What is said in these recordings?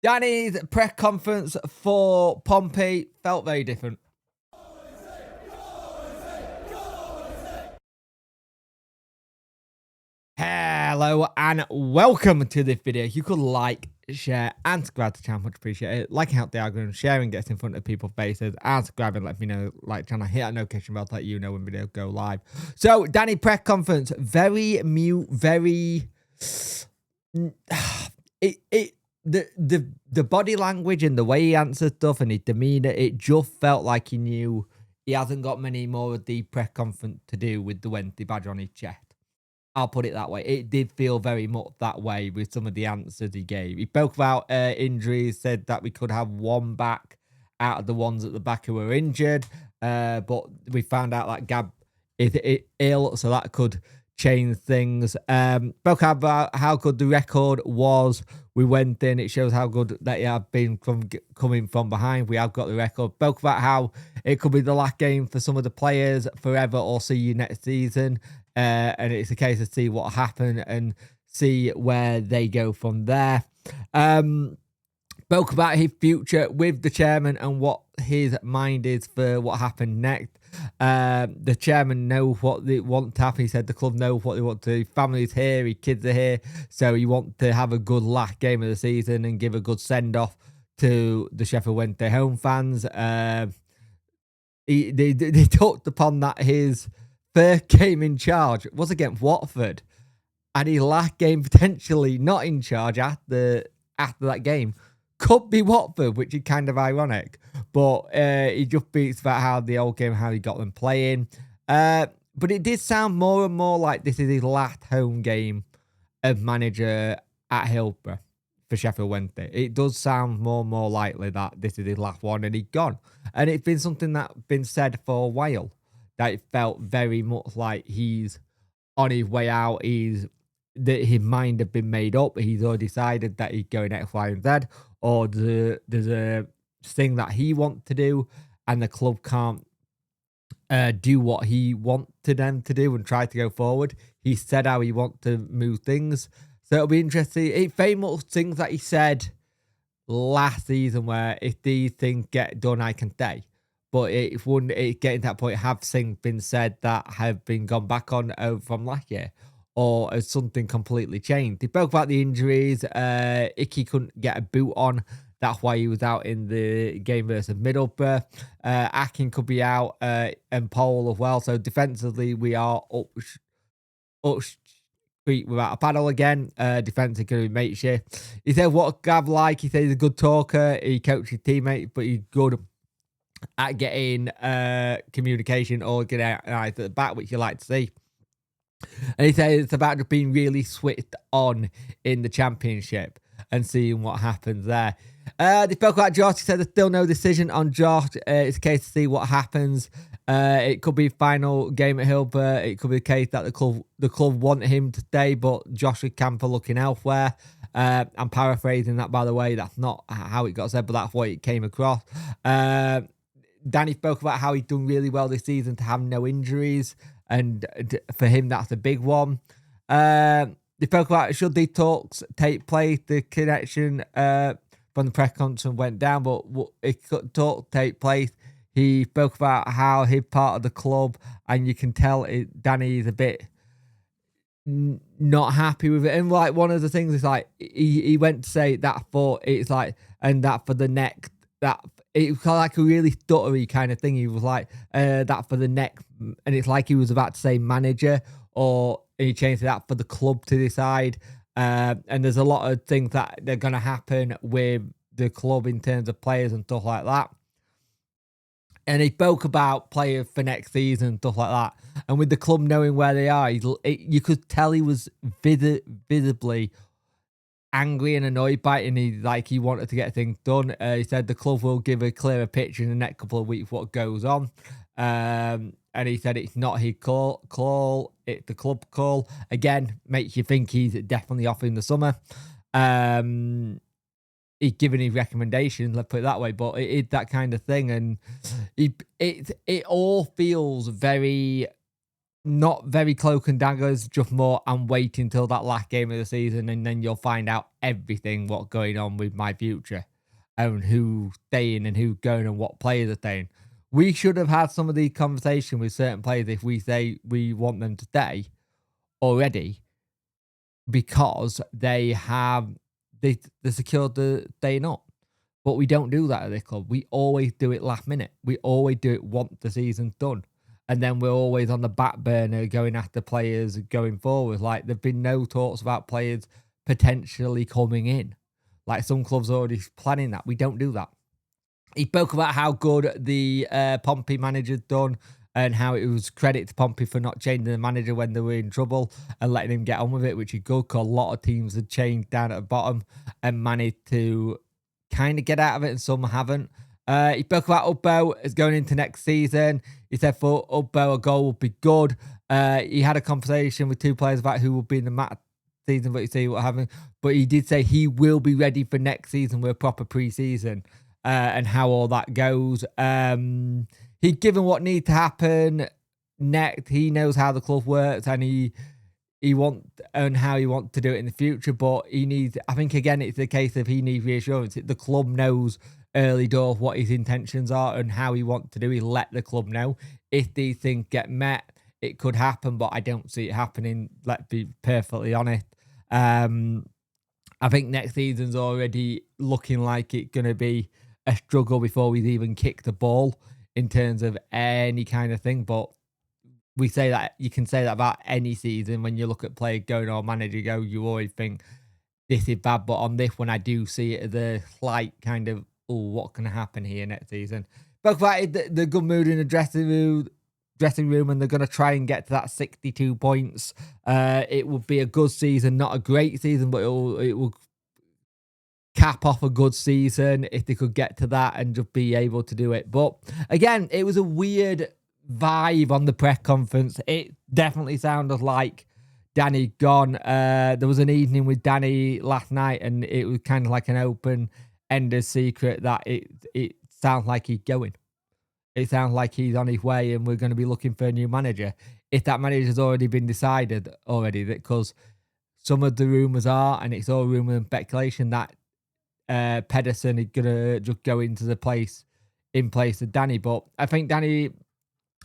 Danny's press conference for Pompey felt very different. Hello and welcome to this video. You could like, share and subscribe to the channel, much appreciate it. Liking out the algorithm, sharing gets in front of people's faces, and subscribing let me know, like channel, hit that notification bell to let you know when videos go live. So Danny press conference, very mute, very the body language and the way he answered stuff and his demeanor, it just felt like he knew he hasn't got many more of the press conference to do with the Wednesday badge on his chest. I'll put it that way. It did feel very much that way with some of the answers he gave. He spoke about injuries, said that we could have one back out of the ones at the back who were injured. But we found out that Gab is ill, so that could change things. Spoke about how good the record was. We went in. It shows how good that he had been coming from behind. We have got the record. Spoke about how it could be the last game for some of the players forever or see you next season. And it's a case of see what happened and see where they go from there. Spoke about his future with the chairman and what his mind is for what happened next. The chairman knows what they want to happen. He said the club knows what they want to do. Family's here, his kids are here, so he wants to have a good last game of the season and give a good send-off to the Sheffield Wednesday home fans. They talked upon that his first game in charge was against Watford, and his last game potentially not in charge after that game could be Watford, which is kind of ironic. But he just speaks about how the old game, how he got them playing. But it did sound more and more like this is his last home game as manager at Hillsborough for Sheffield Wednesday. It does sound more and more likely that this is his last one and he's gone. And it's been something that's been said for a while, that it felt very much like he's on his way out. That his mind had been made up. He's already decided that he's going X, Y, and Z, or there's a thing that he wants to do, and the club can't do what he wanted them to do and try to go forward. He said how he wants to move things, so it'll be interesting. It's very much things that he said last season, where if these things get done, I can stay. But it wouldn't. It getting to that point, have things been said that have been gone back on from last year, or has something completely changed? They spoke about the injuries. Icky couldn't get a boot on. That's why he was out in the game versus Middlesbrough. Akin could be out, and Paul as well. So defensively, we are up street without a paddle again. Defense is going to be makeshift. He said what Gav like. He said he's a good talker. He coaches teammates, but he's good at getting communication or getting eyes at the back, which you like to see. And he said it's about just being really switched on in the championship and seeing what happens there. They spoke about Josh. He said there's still no decision on Josh. It's a case to see what happens. It could be final game at Hillsborough. It could be the case that the club want him to stay, but Josh and Camp are looking elsewhere. I'm paraphrasing that, by the way. That's not how it got said, but that's what it came across. Danny spoke about how he's done really well this season to have no injuries, and for him, that's a big one. They spoke about should these talks take place. The connection from the press conference went down, but it could talk take place. He spoke about how he's part of the club, and you can tell Danny is a bit not happy with it. And like one of the things is like he went to say that for it's like, and that for the next, that it was kind of like a really stuttery kind of thing. He was like that for the next, and it's like he was about to say manager, or he changed that for the club to decide. And there's a lot of things that they're going to happen with the club in terms of players and stuff like that. And he spoke about players for next season and stuff like that. And with the club knowing where they are, you could tell he was visibly angry and annoyed by it, and he wanted to get things done. He said the club will give a clearer picture in the next couple of weeks what goes on. And he said it's not his call, it's the club call. Again, makes you think he's definitely off in the summer. He's given his recommendations, let's put it that way, but it is that kind of thing, and it all feels very not very cloak and daggers, just more I'm waiting till that last game of the season and then you'll find out everything what's going on with my future and who's staying and who's going and what players are staying. We should have had some of these conversations with certain players if we say we want them to stay already because they secured the staying up. But we don't do that at this club. We always do it last minute. We always do it once the season's done. And then we're always on the back burner going after players going forward. Like, there've been no talks about players potentially coming in. Like, some clubs are already planning that. We don't do that. He spoke about how good the Pompey manager's done and how it was credit to Pompey for not changing the manager when they were in trouble and letting him get on with it, which is good because a lot of teams had changed down at the bottom and managed to kind of get out of it and some haven't. He spoke about Ubbo as going into next season. He said for Ubbo, a goal would be good. He had a conversation with two players about who would be in the match season, but you see what happened. But he did say he will be ready for next season with a proper pre-season and how all that goes. He's given what needs to happen next. He knows how the club works and he wants and how he wants to do it in the future. But he needs, I think again, it's the case of he needs reassurance. The club knows early doors what his intentions are and how he wants to do. He let the club know if these things get met, it could happen, but I don't see it happening. Let's be perfectly honest. I think next season's already looking like it's going to be a struggle before we've even kicked the ball in terms of any kind of thing. But we say that, you can say that about any season. When you look at players going or manager go, you always think this is bad. But on this one, I do see it as a slight kind of, oh, what can happen here next season? Spoke about it, the good mood in the dressing room, and they're going to try and get to that 62 points. It will be a good season, not a great season, but it will cap off a good season if they could get to that and just be able to do it. But again, it was a weird vibe on the press conference. It definitely sounded like Danny gone. There was an evening with Danny last night, and it was kind of like an open-ended secret that it sounds like he's going. It sounds like he's on his way, and we're going to be looking for a new manager. If that manager's already been decided already, because some of the rumours are, and it's all rumour and speculation, that Pedersen is going to just go into the place in place of Danny. But I think Danny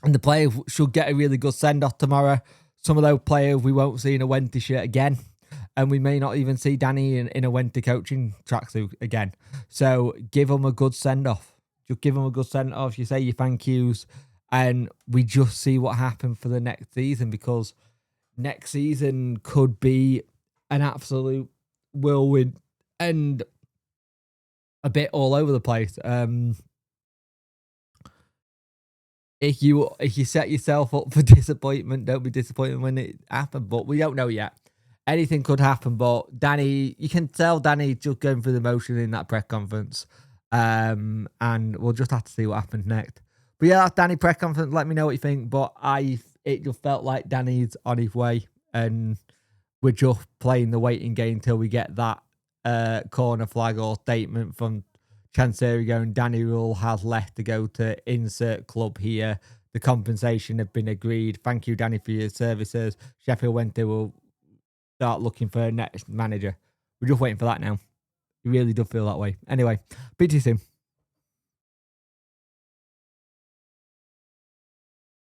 and the players should get a really good send-off tomorrow. Some of those players we won't see in a Wenty shirt again. And we may not even see Danny in a Wenty coaching tracksuit again. So give them a good send-off. Just give them a good send-off. You say your thank yous. And we just see what happens for the next season. Because next season could be an absolute whirlwind. And a bit all over the place. If you set yourself up for disappointment, don't be disappointed when it happens. But we don't know yet. Anything could happen. But Danny, you can tell Danny just going through the motion in that press conference. And we'll just have to see what happens next. But yeah, that's Danny press conference. Let me know what you think. But it just felt like Danny's on his way, and we're just playing the waiting game until we get that corner flag or statement from Chancery going, Danny Rule has left to go to insert club here. The compensation have been agreed. Thank you, Danny, for your services. Sheffield Wednesday will start looking for a next manager. We're just waiting for that now. It really does feel that way. Anyway, speak to you soon.